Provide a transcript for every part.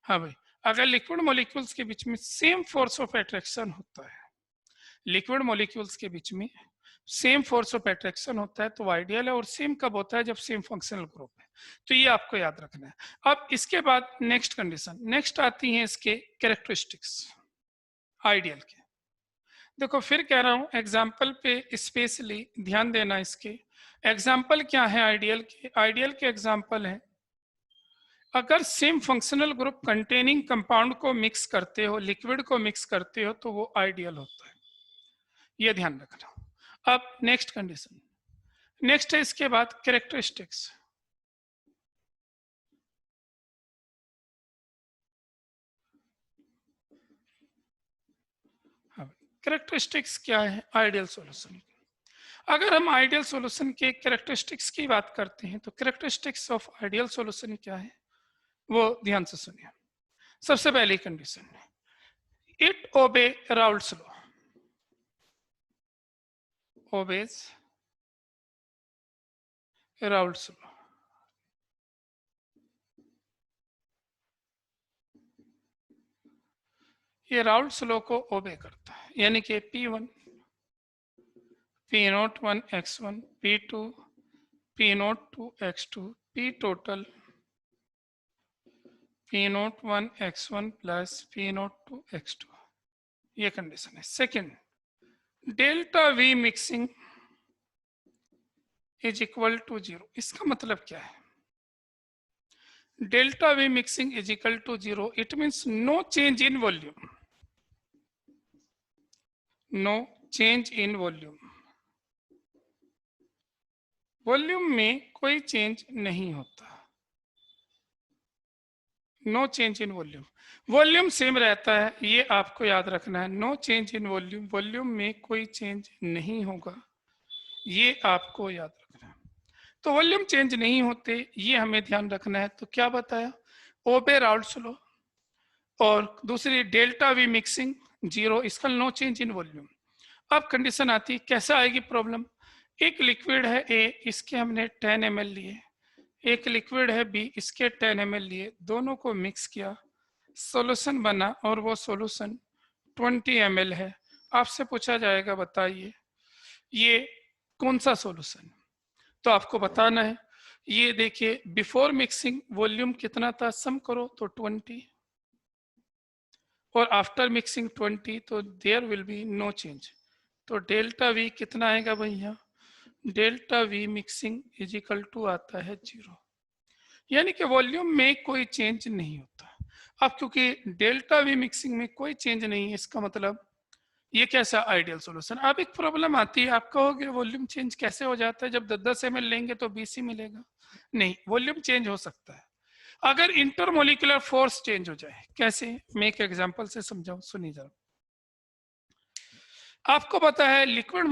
हाँ भाई, अगर लिक्विड मॉलिक्यूल्स के बीच में सेम फोर्स ऑफ अट्रैक्शन होता है, लिक्विड मॉलिक्यूल्स के बीच में सेम फोर्स ऑफ अट्रैक्शन होता है तो आइडियल है। और सेम कब होता है? जब सेम फंक्शनल ग्रुप है। तो ये आपको याद रखना है। अब इसके बाद नेक्स्ट कंडीशन, नेक्स्ट आती है इसके कैरेक्टरिस्टिक्स आइडियल के। देखो फिर कह रहा हूं एग्जाम्पल पे स्पेशली ध्यान देना। इसके एग्जाम्पल क्या है आइडियल के? आइडियल के एग्जाम्पल है, अगर same functional group containing compound को मिक्स करते हो, लिक्विड को मिक्स करते हो, तो वो आइडियल होता है। ये ध्यान रखना। अब नेक्स्ट कंडीशन, नेक्स्ट है इसके बाद कैरेक्टरिस्टिक्स। कैरेक्टरिस्टिक्स क्या है आइडियल सॉल्यूशन? अगर हम आइडियल सॉल्यूशन के कैरेक्टरिस्टिक्स की बात करते हैं तो कैरेक्टरिस्टिक्स ऑफ आइडियल सॉल्यूशन क्या है वो ध्यान से सुनिए। सबसे पहली condition, it obey Raoult's law, obeys Raoult's law. ये राउल्ट्स लॉ को ओबे करता है, यानी कि P1 P01 x1 P2 P02 x2 P total P01 x1 plus P02 x2। ये कंडीशन है। Second, delta V mixing is equal to 0। इसका मतलब क्या है? Delta V mixing is equal to 0, it means no change in volume, no change in volume. Volume में कोई change नहीं होता, no change in volume. Volume same रहता है, ये आपको याद रखना है। No change in volume, volume में कोई चेंज नहीं होगा, ये आपको याद रखना है। तो वॉल्यूम चेंज नहीं होते, ये हमें ध्यान रखना है। तो क्या बताया? ओबे राउल्ट्स लॉ। और दूसरी डेल्टा V मिक्सिंग 0, इसका नो चेंज इन वॉल्यूम। अब कंडीशन आती है, कैसे आएगी प्रॉब्लम? एक लिक्विड है A, इसके हमने 10 ml लिए, एक लिक्विड है B, इसके 10 ml लिए, दोनों को मिक्स किया, सॉल्यूशन बना और वो सॉल्यूशन 20 ml है। आपसे पूछा जाएगा बताइए ये कौन सा सॉल्यूशन? तो आपको बताना है। ये देखिए बिफोर मिक्सिंग वॉल्यूम कितना था, सम करो तो 20, और आफ्टर मिक्सिंग 20, तो there will be no change. तो डेल्टा V कितना आएगा भैया? Delta V mixing is equal to आता है 0, यानी कि वॉल्यूम में कोई चेंज नहीं होता। अब क्योंकि डेल्टा V मिक्सिंग में कोई चेंज नहीं है, इसका मतलब ये कैसा आइडियल सॉल्यूशन। अब एक प्रॉब्लम आती है, आप कहोगे वॉल्यूम चेंज कैसे हो जाता है, जब 10 ml लेंगे तो 20 ही मिलेगा। नहीं, वॉल्यूम चेंज हो सकता है अगर इंटरमोलिकुलर फोर्स चेंज हो जाए। कैसे? मैं एक एग्जांपल से समझाऊं, सुनिए जरा। आपको पता है लिक्विड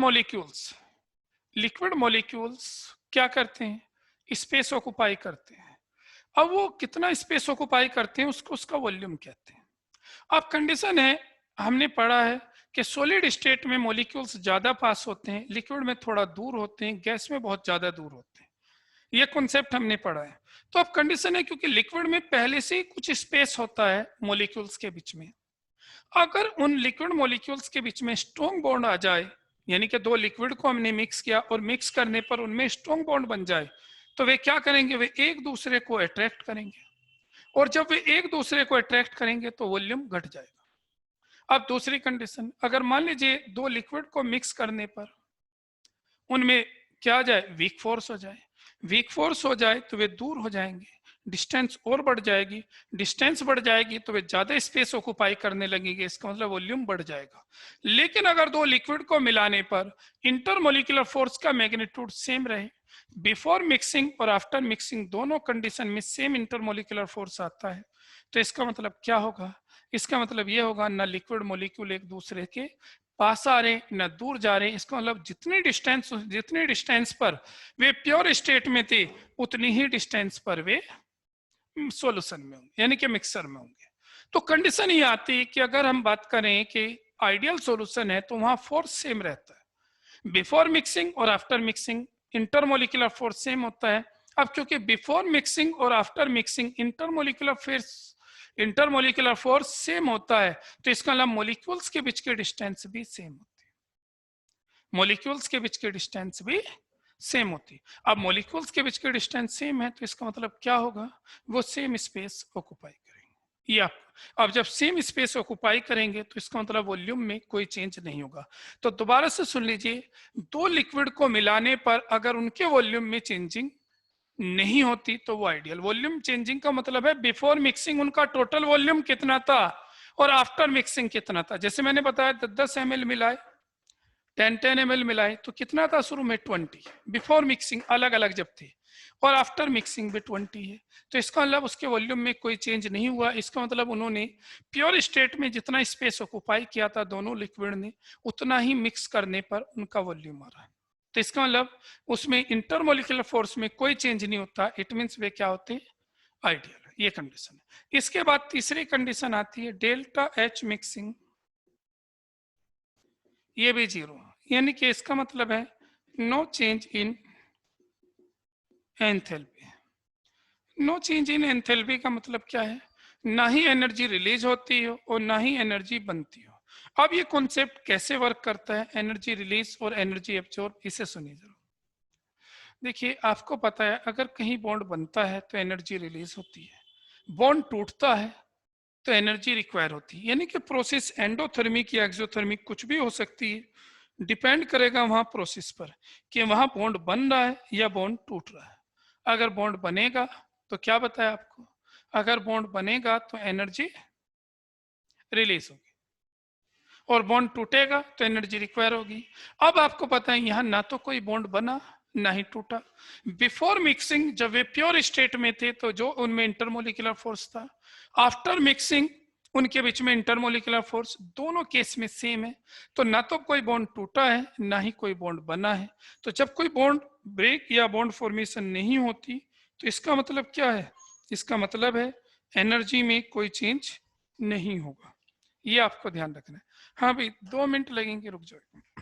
मॉलिक्यूल्स क्या करते हैं? स्पेस ऑक्युपाई करते हैं। अब वो कितना स्पेस ऑक्युपाई करते हैं उसको उसका वॉल्यूम कहते हैं। अब कंडीशन है, हमने पढ़ा है कि सॉलिड स्टेट में मॉलिक्यूल्स ज्यादा पास होते हैं, लिक्विड में थोड़ा दूर होते हैं, गैस में बहुत ज्यादा दूर होते हैं। ये कॉन्सेप्ट हमने पढ़ा है। तो अब कंडीशन है, क्योंकि लिक्विड में पहले से ही कुछ स्पेस होता है मॉलिक्यूल्स के बीच में, अगर उन लिक्विड मॉलिक्यूल्स के बीच में स्ट्रॉन्ग बॉन्ड आ जाए, यानी कि दो लिक्विड को हमने मिक्स किया और मिक्स करने पर उनमें स्ट्रॉन्ग बॉन्ड बन जाए, तो वे क्या करेंगे? वे एक दूसरे को अट्रैक्ट करेंगे, और जब वे एक दूसरे को अट्रैक्ट करेंगे तो वॉल्यूम घट जाएगा। अब दूसरी कंडीशन, अगर मान लीजिए दो लिक्विड को मिक्स करने पर उनमें क्या आ जाए? वीक फोर्स हो जाए। वीक फोर्स हो जाए तो वे दूर हो जाएंगे, डिस्टेंस और बढ़ जाएगी, डिस्टेंस बढ़ जाएगी तो वे ज्यादा स्पेस ऑक्युपाई करने लगेंगे, इसका मतलब वॉल्यूम बढ़ जाएगा। लेकिन अगर दो लिक्विड को मिलाने पर इंटरमोलिकुलर फोर्स का मैग्नीट्यूड सेम रहे, बिफोर मिक्सिंग और आफ्टर मिक्सिंग दोनों कंडीशन में सेम इंटरमोलिकुलर फोर्स आता है, तो इसका मतलब क्या होगा? इसका मतलब ये होगा ना लिक्विड मॉलिक्यूल एक दूसरे के पास आ रहे ना दूर जा रहे। इसका मतलब जितनी डिस्टेंस पर वे प्योर स्टेट में थे उतनी ही डिस्टेंस पर वे सॉल्यूशन में होंगे, यानी कि मिक्सर में होंगे। तो कंडीशन ये आती है कि अगर हम बात करें कि आइडियल सॉल्यूशन है तो वहां फोर्स सेम रहता है, बिफोर मिक्सिंग और after mixing intermolecular force same होता है। अब क्योंकि बिफोर मिक्सिंग और after mixing intermolecular force intermolecular force same होता है, तो इसका मतलब मोलिक्यूल्स के बीच के डिस्टेंस भी सेम होती है, मोलिक्यूल्स के बीच के डिस्टेंस भी सेम होती है। अब मोलिक्यूल्स के बीच के डिस्टेंस सेम है, तो इसका मतलब क्या होगा, वो सेम स्पेस ऑक्युपाई करेंगे। ये आप अब जब सेम स्पेस ऑक्युपाई करेंगे तो इसका मतलब वॉल्यूम में कोई चेंज नहीं होगा। तो दोबारा से सुन लीजिए, दो लिक्विड को मिलाने पर अगर उनके वॉल्यूम में चेंजिंग नहीं होती तो वो आइडियल। वॉल्यूम चेंजिंग का मतलब है बिफोर मिक्सिंग उनका टोटल वॉल्यूम कितना था और आफ्टर मिक्सिंग कितना था। जैसे मैंने बताया 10 ml मिलाए, 10 ml मिलाए तो कितना था शुरू में 20, बिफोर मिक्सिंग अलग अलग जब थे, और आफ्टर मिक्सिंग भी 20 है। तो इसका मतलब उसके वॉल्यूम में कोई चेंज नहीं हुआ। इसका मतलब उन्होंने प्योर स्टेट में जितना स्पेस ऑक्युपाई किया था दोनों लिक्विड ने, उतना ही मिक्स करने पर उनका वॉल्यूम आ रहा है। तो इसका मतलब उसमें इंटरमोलिकुलर फोर्स में कोई चेंज नहीं होता, इट मीन्स वे क्या होते हैं, आइडियल। ये कंडीशन है। इसके बाद तीसरी कंडीशन आती है डेल्टा एच मिक्सिंग, ये भी 0, यानी कि इसका मतलब है no change in enthalpy. No change in enthalpy का मतलब क्या है, ना ही एनर्जी रिलीज होती हो और ना ही एनर्जी बनती हो। अब ये कॉन्सेप्ट कैसे वर्क करता है, एनर्जी रिलीज और एनर्जी एब्जॉर्ब, इसे सुनिए जरूर। देखिए आपको पता है अगर कहीं बॉन्ड बनता है तो एनर्जी रिलीज होती है, बॉन्ड टूटता है तो एनर्जी रिक्वायर होती है। यानी कि प्रोसेस एंडोथर्मिक या एक्सोथर्मिक कुछ भी हो सकती है, डिपेंड करेगा वहां प्रोसेस पर कि वहां बॉन्ड बन रहा है या बॉन्ड टूट रहा है। अगर बॉन्ड बनेगा तो क्या बताया आपको, अगर बॉन्ड बनेगा तो एनर्जी रिलीज होगी, और बॉन्ड टूटेगा तो एनर्जी रिक्वायर होगी। अब आपको पता है यहाँ ना तो कोई बॉन्ड बना ना ही टूटा। बिफोर मिक्सिंग जब वे प्योर स्टेट में थे तो जो उनमें इंटरमोलिकुलर फोर्स था, आफ्टर मिक्सिंग उनके बीच में इंटरमोलिकुलर फोर्स दोनों केस में सेम है। तो ना तो कोई बॉन्ड टूटा है ना ही कोई बॉन्ड बना है। तो जब कोई बॉन्ड ब्रेक या बॉन्ड फॉर्मेशन नहीं होती तो इसका मतलब क्या है, इसका मतलब है एनर्जी में कोई चेंज नहीं होगा। ये आपको ध्यान रखना है। हाँ भाई 2 मिनट लगेंगे, रुक जाओ।